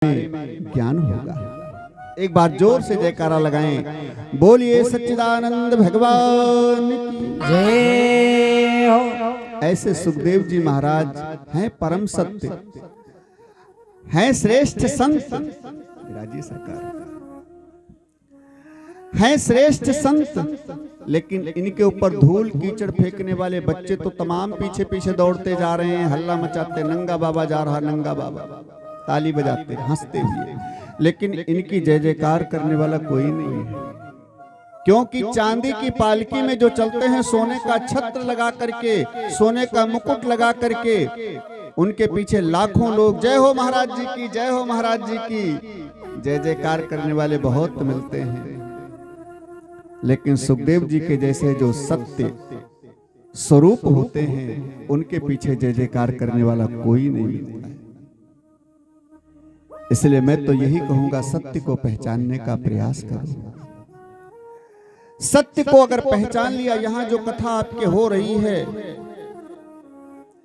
में ज्ञान होगा। एक बार जोर से जयकारा लगाएं, बोलिए सच्चिदानंद भगवान की जय हो। ऐसे सुखदेव जी महाराज हैं परम सत्य, हैं श्रेष्ठ संत, विराजी सरकार हैं श्रेष्ठ संत, लेकिन इनके ऊपर धूल कीचड़ फेंकने वाले बच्चे तो तमाम पीछे पीछे दौड़ते जा रहे हैं, हल्ला मचाते, नंगा बाबा जा रहा, नंगा बाबा, ताली बजाते हंसते हुए, लेकिन इनकी जय जयकार करने वाला कोई नहीं है। क्योंकि चांदी की पालकी में जो चलते हैं सोने का छत्र लगा करके, सोने का मुकुट लगा करके, उनके पीछे लाखों लोग जय हो महाराज जी की, जय हो महाराज जी की जय जयकार करने वाले बहुत मिलते हैं, लेकिन सुखदेव जी के जैसे जो सत्य स्वरूप होते हैं उनके पीछे जय जयकार करने वाला कोई नहीं मिलता है। इसलिए मैं तो यही कहूंगा, सत्य को पहचानने का प्रयास करो। सत्य को अगर पहचान लिया, यहां जो कथा आपके हो रही है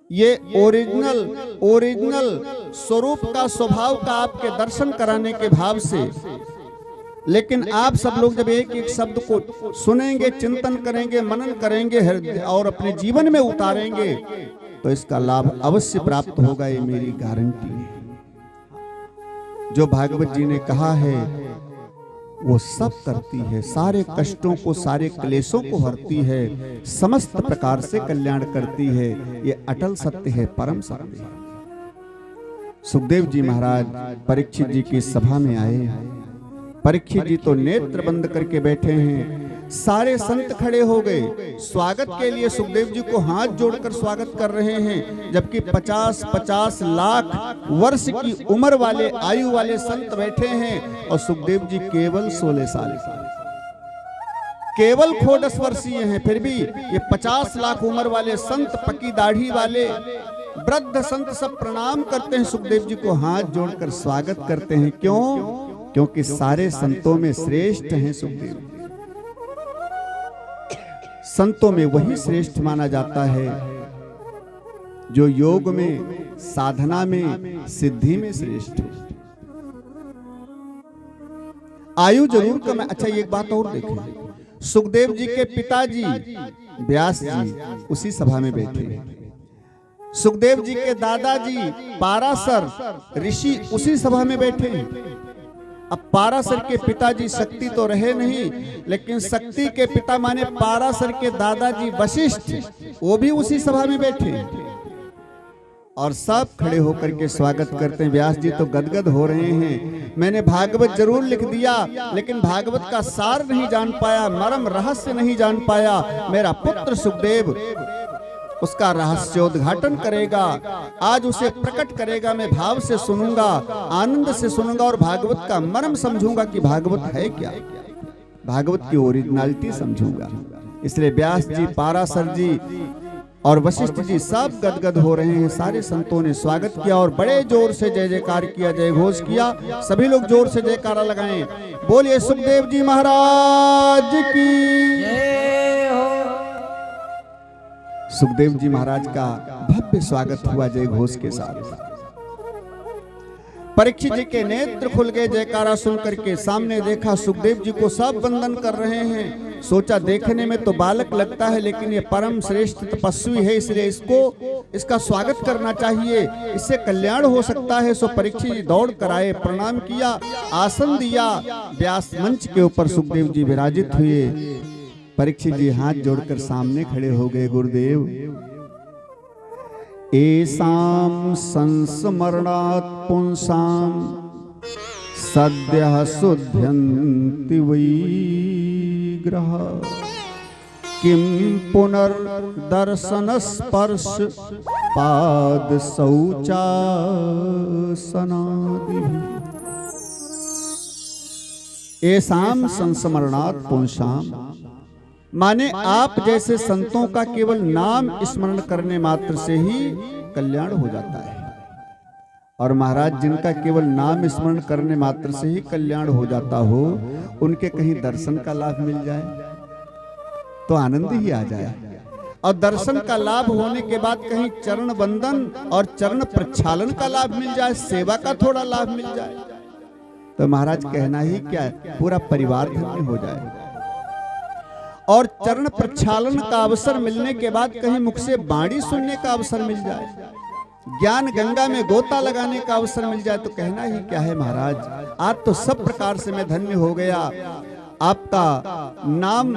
ये ओरिजिनल स्वरूप का, स्वभाव का आपके दर्शन कराने के भाव से, लेकिन आप सब लोग जब एक एक शब्द को सुनेंगे, चिंतन करेंगे, मनन करेंगे और अपने जीवन में उतारेंगे तो इसका लाभ अवश्य प्राप्त होगा, ये मेरी गारंटी है। जो भागवत जी ने कहा है वो सब करती है, सारे कष्टों को, सारे क्लेशों को हरती है, समस्त प्रकार से कल्याण करती है, ये अटल सत्य है, परम सत्य है। सुखदेव जी महाराज परीक्षित जी की सभा में आए। परीक्षित जी तो नेत्र बंद करके बैठे हैं, सारे संत खड़े हो गए, स्वागत के लिए सुखदेव जी को हाथ जोड़कर स्वागत कर रहे हैं, जबकि 50-50 लाख वर्ष की उम्र वाले, आयु वाले संत बैठे हैं और सुखदेव जी केवल 16 साल के, केवल 14 वर्षीय हैं, फिर भी ये 50 लाख उम्र वाले संत, पकी दाढ़ी वाले वृद्ध संत सब प्रणाम करते हैं, सुखदेव जी को हाथ जोड़कर स्वागत करते हैं। क्यों? क्योंकि सारे संतों में श्रेष्ठ हैं सुखदेव। संतों में वही श्रेष्ठ माना जाता है जो योग में, साधना में, सिद्धि में श्रेष्ठ है। आयु जरूर कम है। अच्छा, एक बात और देखें, सुखदेव जी के पिताजी व्यास जी उसी सभा में बैठे हैं, सुखदेव जी के दादाजी पाराशर ऋषि उसी सभा में बैठे हैं। अब पाराशर के पिताजी शक्ति तो रहे नहीं, लेकिन शक्ति के पिता माने पाराशर के दादाजी वशिष्ठ, वो भी उसी सभा में बैठे और सब खड़े होकर के स्वागत करते हैं। व्यास जी तो गदगद हो रहे हैं, मैंने भागवत जरूर लिख दिया, लेकिन भागवत का सार नहीं जान पाया, मर्म रहस्य नहीं जान पाया। मेरा पुत्र सुखदेव उसका रहस्योद्घाटन करेगा, आज उसे प्रकट करेगा, मैं भाव से सुनूंगा, आनंद से सुनूंगा और भागवत का मर्म समझूंगा कि भागवत है क्या, भागवत की ओरिजिनलिटी समझूंगा। इसलिए व्यास जी, पाराशर जी और वशिष्ठ जी सब गदगद हो रहे हैं। सारे संतों ने स्वागत किया और बड़े जोर से जय जयकार किया, जय घोष किया। सभी लोग जोर से जयकारा लगाएं, बोलिए सुखदेव जी महाराज की जय हो। सुखदेव जी महाराज का भव्य स्वागत हुआ जय घोष के साथ। परीक्षित जी के नेत्र खुल गए जयकारा सुन करके, सामने देखा सुखदेव जी को सब वंदन कर रहे हैं। सोचा देखने में तो बालक लगता है, लेकिन ये परम श्रेष्ठ तपस्वी है, इसलिए इसका स्वागत करना चाहिए, इससे कल्याण हो सकता है। सो परीक्षित जी दौड़ कर आए, प्रणाम किया, आसन दिया, व्यास मंच के ऊपर सुखदेव जी विराजित हुए। परीक्षित जी हाथ जोड़कर सामने खड़े हो गए, गुरुदेव एसाम संस्मरणात् पुंसाम सद्यः शुद्ध्यन्ति वै ग्रह किं पुनर्दर्शन स्पर्श पाद शौचासनादि। एसाम संस्मरणात् पुंसाम माने आप जैसे संतों का केवल नाम स्मरण करने मात्र से ही कल्याण हो जाता है, और महाराज जिनका केवल नाम स्मरण करने मात्र से ही कल्याण हो जाता हो, उनके कहीं दर्शन का लाभ मिल जाए तो आनंद ही आ जाए। और दर्शन का लाभ होने के बाद कहीं चरण बंदन और चरण प्रक्षालन का लाभ मिल जाए, सेवा का थोड़ा लाभ मिल जाए, तो महाराज कहना ही क्या है, पूरा परिवार धन्य हो जाए। और चरण प्रक्षालन का अवसर मिलने के बाद कहीं मुख से वाणी सुनने का अवसर मिल जाए, ज्ञान गंगा में गोता लगाने का अवसर मिल जाए, तो कहना ही क्या है महाराज, आज तो सब प्रकार से मैं धन्य हो गया। आपका नाम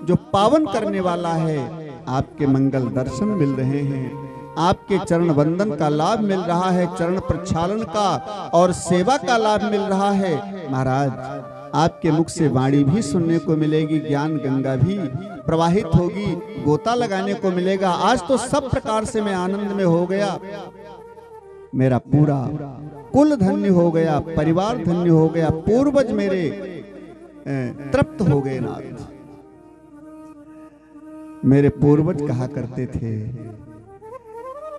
जो पावन करने वाला है, आपके मंगल दर्शन मिल रहे हैं, आपके चरण वंदन का लाभ मिल रहा है, चरण प्रक्षालन का और सेवा का लाभ मिल रहा है। महाराज आपके मुख से वाणी भी सुनने को मिलेगी, ज्ञान गंगा भी प्रवाहित होगी, गोता लगाने को मिलेगा। आज तो सब प्रकार से मैं आनंद में हो गया, मेरा पूरा कुल धन्य हो गया, परिवार धन्य हो गया, पूर्वज मेरे तृप्त हो गए नाथ। मेरे पूर्वज कहा करते थे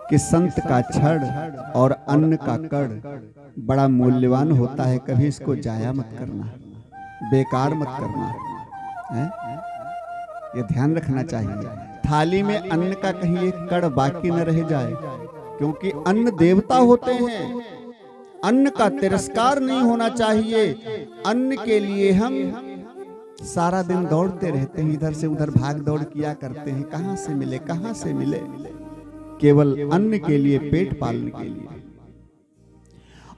कि संत का छड़ और अन्न का कड़ बड़ा मूल्यवान होता है, कभी इसको जाया मत करना, बेकार मत करना है? ये ध्यान रखना चाहिए। थाली में अन्न का कहीं एक कड़ बाकी न रह जाए, क्योंकि अन्न देवता होते हैं, अन्न का तिरस्कार नहीं होना चाहिए। अन्न के लिए हम सारा दिन दौड़ते रहते हैं, इधर से उधर भाग दौड़ किया करते हैं, कहां से मिले कहां से मिले, केवल अन्न के लिए, पेट पालने के लिए,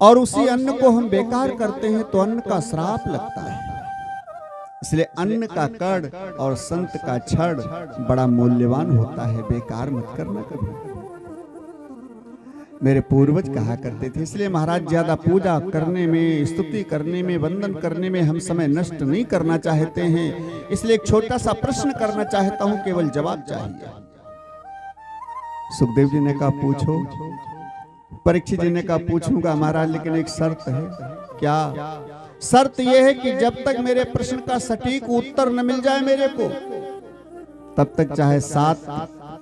और उसी अन्न को हम बेकार करते हैं तो अन्न का श्राप लगता है। इसलिए अन्न का कड़ और संत का छड़ बड़ा मूल्यवान होता है, बेकार मत करना कभी। मेरे पूर्वज कहा करते थे। इसलिए महाराज ज्यादा पूजा करने में, स्तुति करने में, वंदन करने में हम समय नष्ट नहीं करना चाहते हैं। इसलिए एक छोटा सा प्रश्न करना चाहता हूं, केवल जवाब चाहिए। सुखदेव जी ने कहा पूछो। परीक्षित जी ने कहा पूछूंगा महाराज, लेकिन एक शर्त है। क्या शर्त यह है कि जब तक मेरे प्रश्न का सटीक उत्तर न मिल जाए मेरे को, तब तक चाहे 7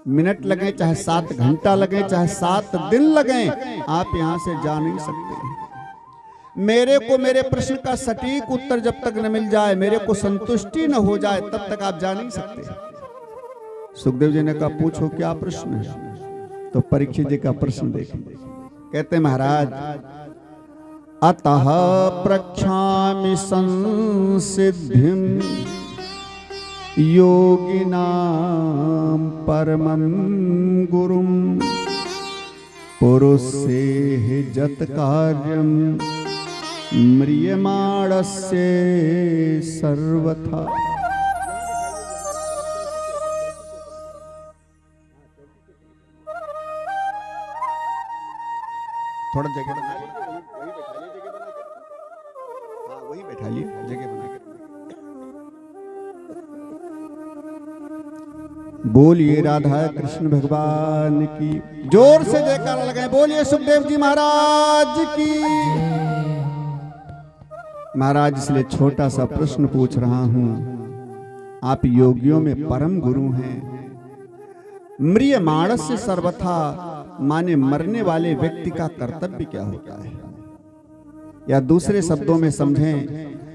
मिनट लगे, चाहे 7 घंटा लगे, चाहे 7 दिन लगे, आप यहां से जा नहीं सकते। मेरे को मेरे प्रश्न का सटीक उत्तर जब तक न मिल जाए, मेरे को संतुष्टि न हो जाए, तब तक आप जा नहीं सकते। सुखदेव जी ने कहा पूछो क्या प्रश्न है। तो परीक्षित जी का प्रश्न देखें। कहते महाराज, अतः प्रक्षामि संसिद्धिं योगिनां परमं गुरुं पुरुषेहि जत कार्यं म्रियमाणस्य सर्वथा। थोड़ा जगह बना वही बैठा लिए जगह बना के। बोलिए राधा कृष्ण भगवान की, जोर से जयकारा लगाएं। बोलिए सुखदेव जी महाराज की। महाराज इसलिए छोटा सा प्रश्न पूछ रहा हूं, आप योगियों में परम गुरु हैं। म्रियमाणस्य सर्वथा माने मरने वाले व्यक्ति का कर्तव्य क्या होता है, या दूसरे शब्दों में समझें,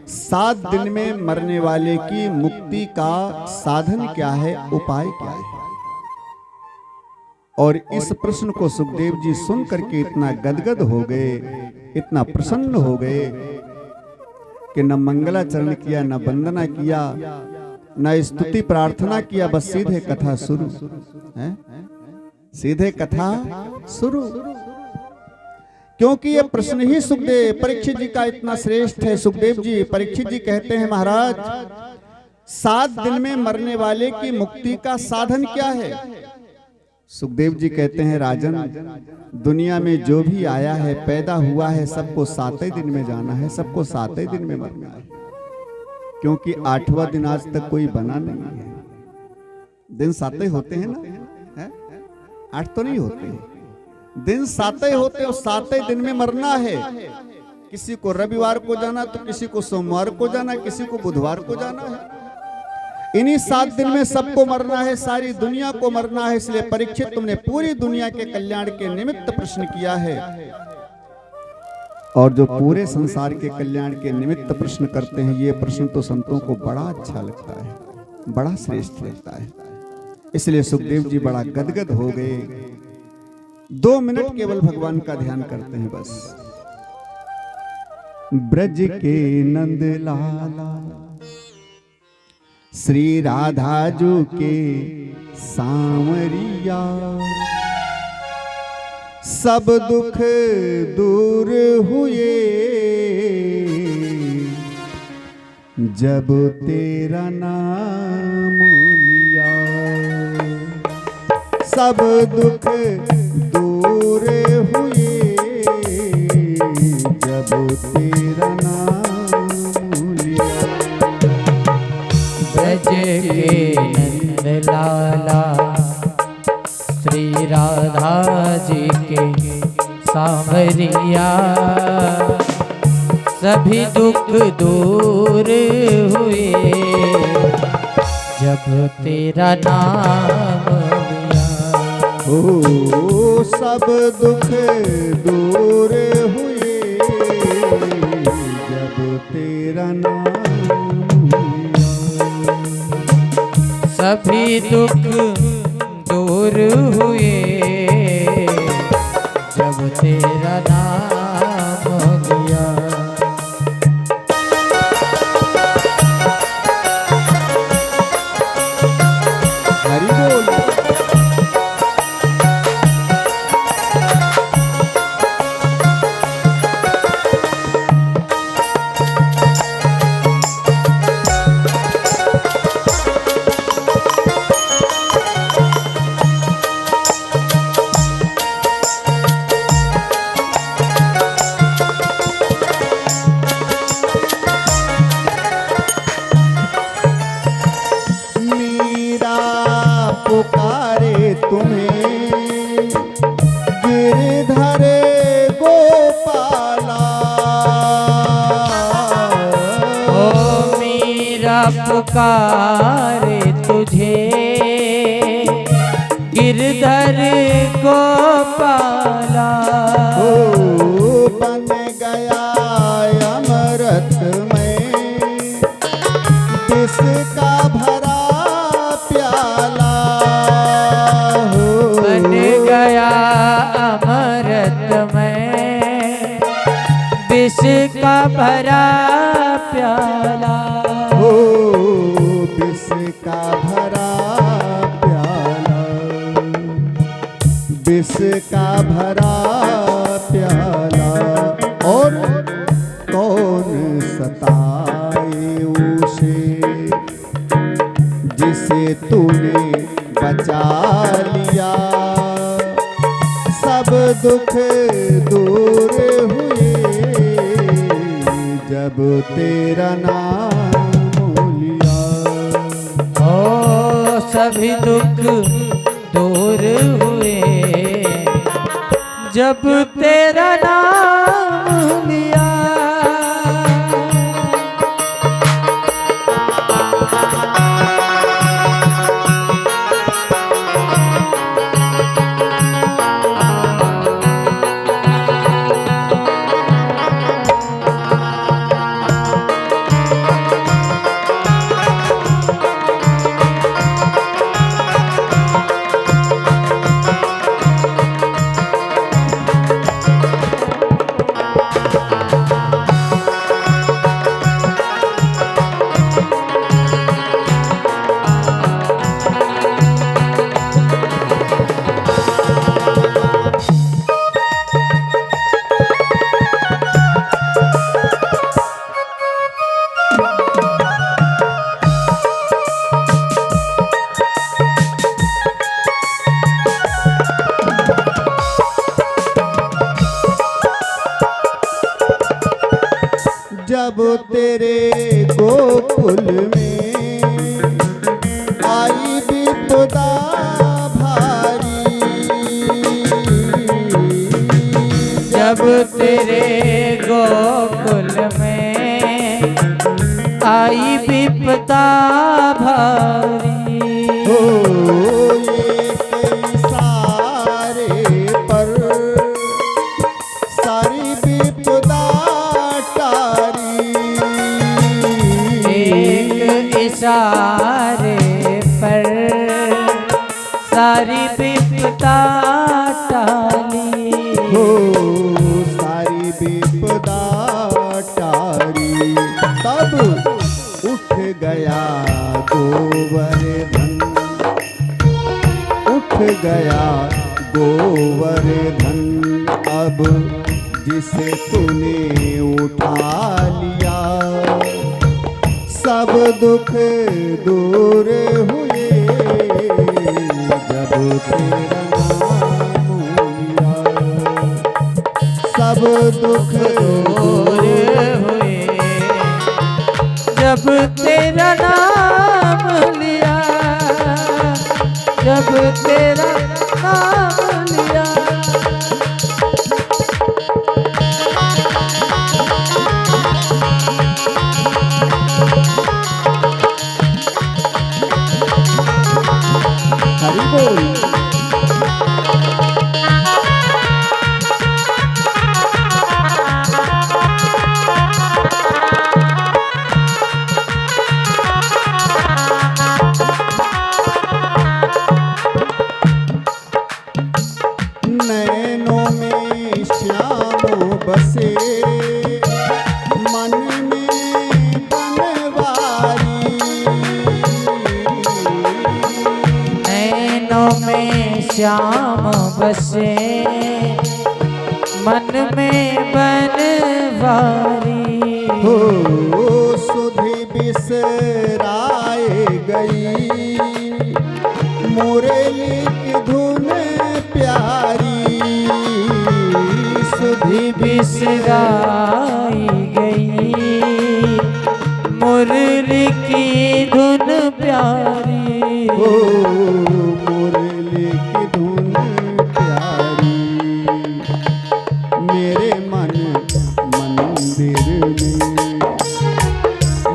7 दिन में मरने वाले की मुक्ति का साधन क्या है, उपाय क्या है। और इस प्रश्न को सुखदेव जी सुन करके इतना गदगद हो गए, इतना प्रसन्न हो गए कि न मंगलाचरण किया, न वंदना किया, न स्तुति प्रार्थना किया, बस सीधे कथा शुरू है, सीधे कथा शुरू। क्योंकि ये प्रश्न ही सुखदेव परीक्षित जी का इतना श्रेष्ठ है। सुखदेव जी, परीक्षित जी कहते हैं महाराज, 7 दिन में मरने वाले की मुक्ति का साधन क्या है। सुखदेव जी कहते हैं राजन, दुनिया में जो भी आया है, पैदा हुआ है, सबको 7 ही दिन में जाना है, सबको 7 ही दिन में मरना है। क्योंकि 8वां दिन आज तक कोई बना नहीं है। दिन 7 ही होते हैं ना, 8 तो नहीं होते, दिन 7 ही होते और 7 ही दिन में मरना है। किसी को रविवार को जाना, तो किसी को सोमवार को जाना, किसी को बुधवार को जाना है। इन्हीं 7 दिन में सबको मरना है, सारी दुनिया को मरना है। इसलिए परीक्षित, तुमने पूरी दुनिया के कल्याण के निमित्त प्रश्न किया है, और जो पूरे संसार के कल्याण के निमित्त प्रश्न करते हैं, ये प्रश्न तो संतों को बड़ा अच्छा लगता है, बड़ा श्रेष्ठ लगता है। इसलिए सुखदेव जी बड़ा गदगद हो गए। 2 मिनट केवल भगवान का ध्यान करते हैं बस। ब्रज के नंद लाला श्री राधा जू के सांवरिया, सब दुख दूर हुए जब तेरा नाम लिया। सब दुख दूर हुए जब तेरा नाम लिया। ब्रज के नंद लाला श्री राधा जी के सांवरिया, सभी दुख दूर हुए जब तेरा नाम लिया। ओ सब दुख दूर हुए जब तेरा नाम लिया। सभी दुख दूर हुए जब तेरा नाम लिया। हरि बोल। पुकारे तुम्हें गिरधर गोपाला। ओ मीरा पुकारे तुझे गिरधर गोपाला। ओ बन गया अमृत में जिसका भरा प्याला। बन गया अमृत में विष का भरा प्याला। हो विष का भरा प्याला, विष का भरा प्याला। और कौन सताए उसे जिसे तूने बचा लिया। सब दुख दूर हुए जब तेरा नाम लिया। ओ सभी दुख दूर हुए जब तेरा नाम लिया। जब तेरे गोकुल में आई विपदा भारी। जब तेरे गोकुल में आई विपदा भारी। हो एक इशारे पर सारी विपदा टारी। एक इशारे पर तब उठ गया गोवर्धन, उठ गया गोवर्धन। अब जिसे तूने उठा लिया, सब दुख दूर हुए जब तेरा नाम लिया। सब दुख दूर हुए जब तेरा नाम लिया, जब तेरा नाम लिया। हरि बोल। नैनों में श्याम बसे, मन में बनवारी। नैनों में श्याम बसे, मन में बनवारी। हो सुधि बिसराए गई, मुरली की धुन प्यारी। सुधि बिसराई गई, मुरली की धुन प्यारी। हो मुरली की धुन प्यारी। मेरे मन मंदिर में,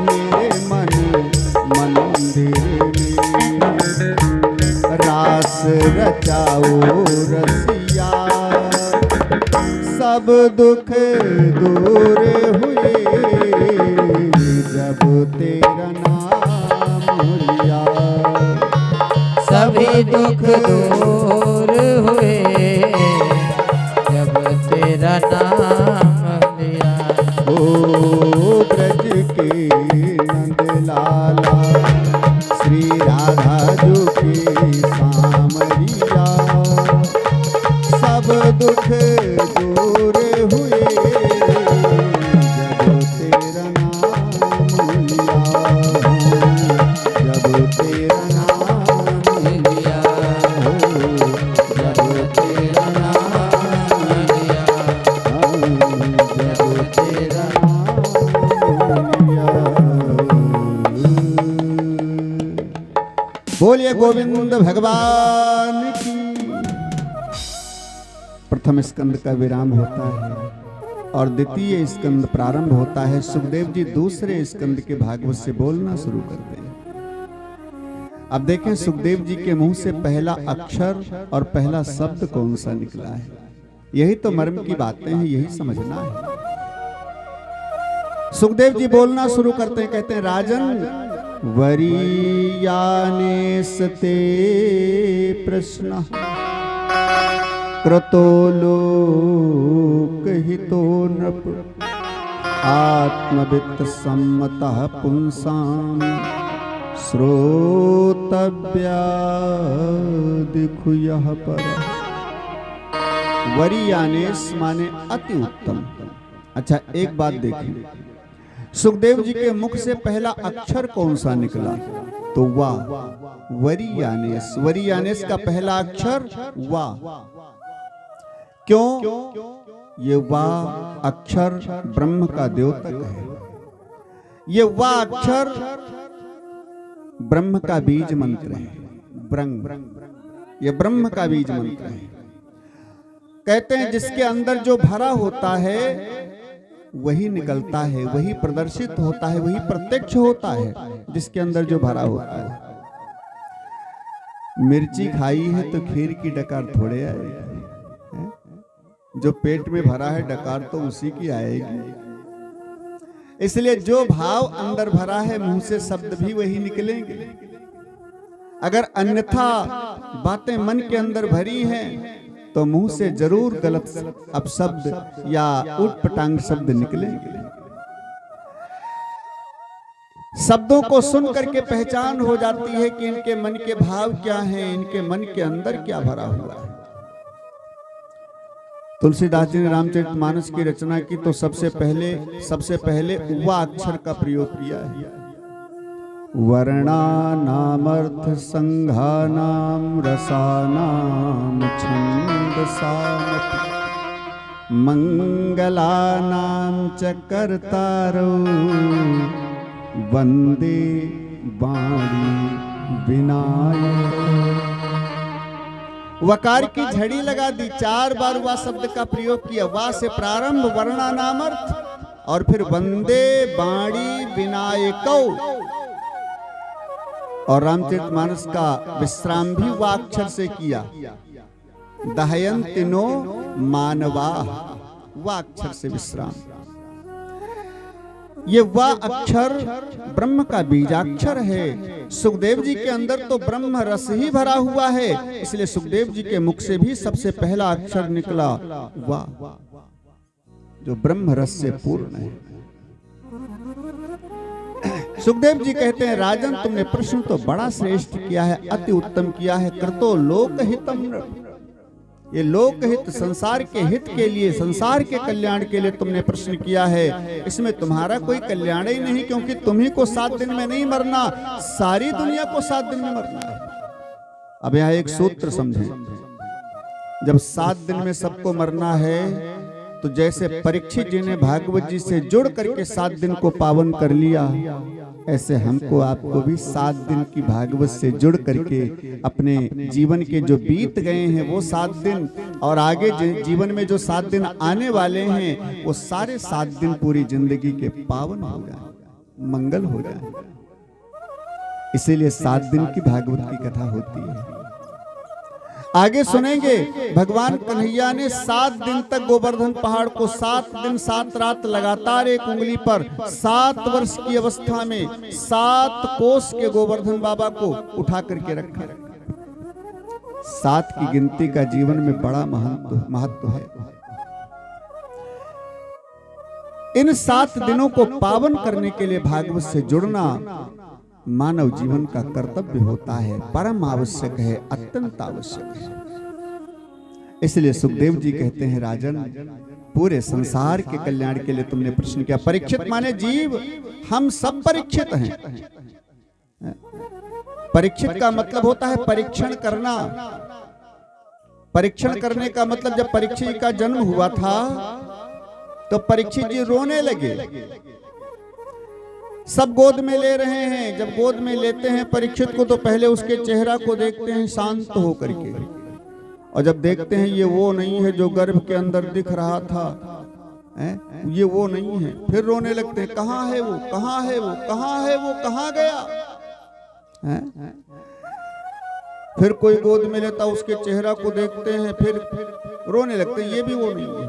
मेरे मन मंदिर में रास रचाओ रसिया। सब दुख दूर हुए जब तेरा नाम लिया। सभी दुख दूर हुए जब तेरा नाम लिया। ओ ब्रज के नंद लाला, श्री राधा जो के सामरिया। सब दुख दूर हुए जब तेरा नाम लिया, जब तेरा नाम लिया, जब तेरा नाम लिया, जब तेरा नाम लिया। बोलिए गोविंद भगवान की। प्रथम स्कंद का विराम होता है और द्वितीय स्कंद प्रारंभ होता है। सुखदेव जी दूसरे स्कंद के भागवत से बोलना शुरू करते हैं। अब देखें सुखदेव जी के मुंह से पहला अक्षर और पहला शब्द कौन सा निकला है। यही तो मर्म की बातें हैं, यही समझना है। सुखदेव जी बोलना शुरू करते हैं, कहते हैं राजन वरीयाने सते प्रश्न क्रतो लोकहितो नृप आत्मवित्त सम्मतः पुंसां श्रोतव्या दिखुयः पर। वरीयानेस माने अति उत्तम। अच्छा एक बात देखिए, सुखदेव जी के मुख से पहला अक्षर कौन सा निकला, तो वाह। वरीयानेस, वरीयानेस का पहला अक्षर वाह। क्यों? ये वाह अक्षर ब्रह्म का द्योतक है। ये वाह अक्षर ब्रह्म का बीज मंत्र है। ब्रह्म, ये ब्रह्म का बीज मंत्र है। कहते हैं जिसके अंदर जो भरा होता है वही निकलता है, वही प्रदर्शित होता है, वही प्रत्यक्ष होता है जिसके अंदर जो भरा होता है। मिर्ची खाई है तो खीर की डकार थोड़े आएगी, जो पेट में भरा है डकार तो उसी की आएगी। इसलिए जो भाव अंदर भरा है मुंह से शब्द भी वही निकलेंगे। अगर अन्यथा बातें मन के अंदर भरी हैं तो मुंह से जरूर गलत अपशब्द या उटपटांग शब्द निकलेंगे। शब्दों को सुन करके पहचान हो जाती है कि इनके मन के भाव क्या हैं, इनके मन के अंदर क्या भरा हुआ है। तुलसीदास जी ने रामचरितमानस की रचना की तो सबसे पहले वा अक्षर का प्रयोग किया है। वर्णानामर्थ संघानाम रसानाम छंदसामपि मंगलानाम च कर्तारौ वंदे वाणी विनायक। वकार की झड़ी लगा दी, 4 बार वा शब्द का प्रयोग किया। वा से प्रारंभ, वर्णानामर्थ, और फिर वंदे वाणी विनायकौ। और रामचरितमानस का विश्राम भी वा अक्षर से किया। दहयन्ति नो मानवा, वा अक्षर से विश्राम। ये वा अक्षर ब्रह्म का बीजाक्षर है। सुखदेव जी के अंदर तो ब्रह्म रस ही भरा हुआ है, इसलिए सुखदेव जी के मुख से भी सबसे पहला अक्षर निकला वा, जो ब्रह्म रस से पूर्ण है। सुखदेव जी कहते हैं, राजन तुमने प्रश्न तो बड़ा श्रेष्ठ किया है, अति उत्तम किया है। कृतो लोकहितम, ये लोकहित संसार के हित के लिए, संसार के कल्याण के लिए तुमने प्रश्न किया है। इसमें तुम्हारा कोई कल्याण ही नहीं, क्योंकि तुम्ही को 7 दिन में नहीं मरना, सारी दुनिया को 7 दिन में मरना है। अब यहाँ एक सूत्र समझें, जब 7 दिन में सबको मरना है तो जैसे परीक्षित जी ने भागवत जी से जुड़ करके 7 दिन को पावन कर लिया, ऐसे हमको आपको भी 7 दिन की भागवत से जुड़ करके अपने जीवन के जो बीत गए हैं वो 7 दिन, और आगे जीवन में जो 7 दिन आने वाले हैं वो सारे 7 दिन पूरी जिंदगी के पावन हो जाए, मंगल हो जाए। इसीलिए 7 दिन की भागवत की कथा होती है। आगे सुनेंगे, भगवान कन्हैया ने 7 दिन तक गोवर्धन पहाड़ को 7 दिन 7 रात लगातार एक उंगली पर 7 वर्ष की अवस्था में 7 कोस के गोवर्धन बाबा को उठा करके रखा। 7 की गिनती का जीवन में बड़ा महत्व है। इन 7 दिनों को पावन करने के लिए भागवत से जुड़ना मानव जीवन का कर्तव्य होता है, परम आवश्यक है, अत्यंत आवश्यक है। इसलिए सुखदेव जी कहते हैं, राजन पूरे संसार के कल्याण के लिए तुमने प्रश्न किया। परीक्षित माने जीव, हम सब परीक्षित हैं। परीक्षित का मतलब होता है परीक्षण करना। परीक्षण करने का मतलब, जब परीक्षित का जन्म हुआ था तो परीक्षित जी रोने लगे। सब गोद में ले रहे हैं, जब गोद में लेते हैं परीक्षित को तो पहले उसके चेहरा को देखते हैं शांत होकर के, और जब देखते हैं ये वो नहीं है जो गर्भ के अंदर दिख रहा था, ये वो नहीं है, फिर रोने लगते हैं, कहाँ है वो, कहाँ है वो, कहाँ है वो, कहाँ गया। फिर कोई गोद में लेता, उसके चेहरा को देखते हैं, फिर रोने लगते हैं, ये भी वो नहीं है।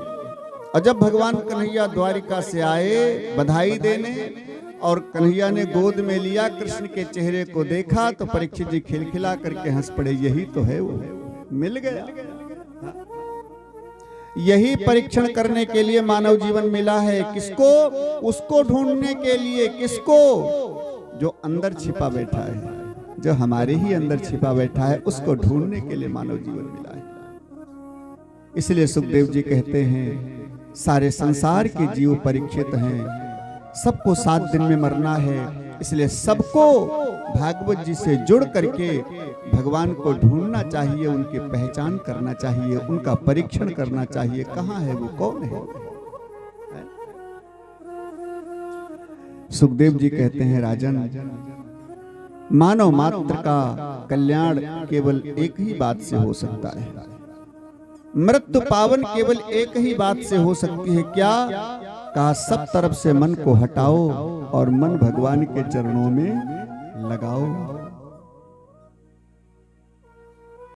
और जब भगवान कन्हैया द्वारिका से आए बधाई देने, और कन्हैया ने गोद में लिया, कृष्ण के चेहरे को देखा तो परीक्षित जी खिलखिला करके हंस पड़े, यही तो है वो, मिल गया। यही परीक्षण करने के लिए मानव जीवन मिला है। किसको? उसको ढूंढने के लिए। किसको? जो अंदर छिपा बैठा है, जो हमारे ही अंदर छिपा बैठा है, उसको ढूंढने के लिए मानव जीवन मिला है। इसलिए सुखदेव जी कहते हैं, सारे संसार के जीव परीक्षित हैं, सबको 7 दिन में मरना है। इसलिए सबको भागवत जी से जुड़ करके भगवान को ढूंढना चाहिए, उनकी पहचान करना चाहिए, उनका परीक्षण करना चाहिए, कहाँ है वो, कौन है। सुखदेव जी कहते हैं, राजन मानव मात्र का कल्याण केवल एक ही बात से हो सकता है, मृत्यु पावन केवल एक ही बात से हो सकती है। क्या? कहा, सब तरफ से मन को हटाओ और मन भगवान के चरणों में लगाओ।